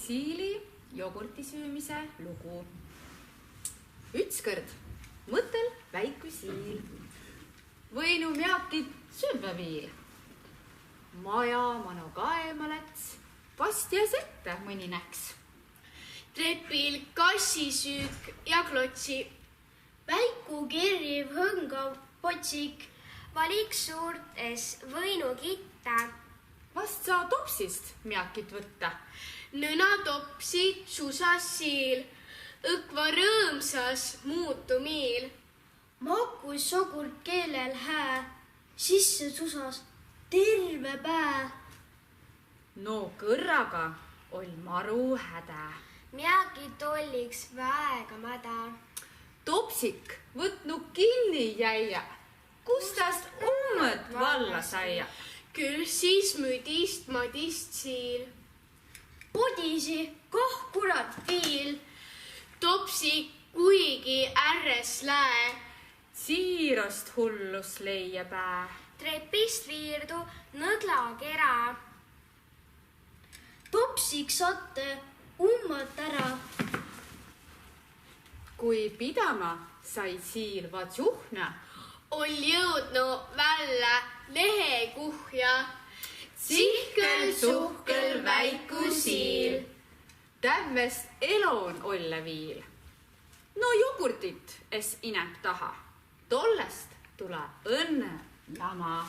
siili jogurti süümise lugu. Ütskõrd mõtel väiku siil. Võinu meakid süvväviil. Maja manu kaema läts, vast jäs ette mõni näks. Trepil kassisüük ja klotsi. Väiku kirriv hõngav potsik. Valik suurtes võinu kitta. Vast saa topsist meakit võtta. Nõna topsi susas siil. Õkva rõõmsas muutu miil. Makus sogurt keelel hää. Sisse susas terve pää. No kõrraga ol maru hädä. Meakit olliks väega mäda. Topsik võtnu kinni jäia. Kustast ummõt valla saia. Küll siis müdist madist siil. Pudisi koh kurat piil. Topsi kuigi ärres läe. Siirost hullus leia pää. Trepist viirdu nõgla kera. Topsik satte ummalt ära. Kui pidama sai siil vatsuhna, Ol jõudnu välja lehekuhja. Sihkel suhkel väiku siil. Tävvest elon olle viil. No jogurtit es inäp taha. Tollest tula õnne lama.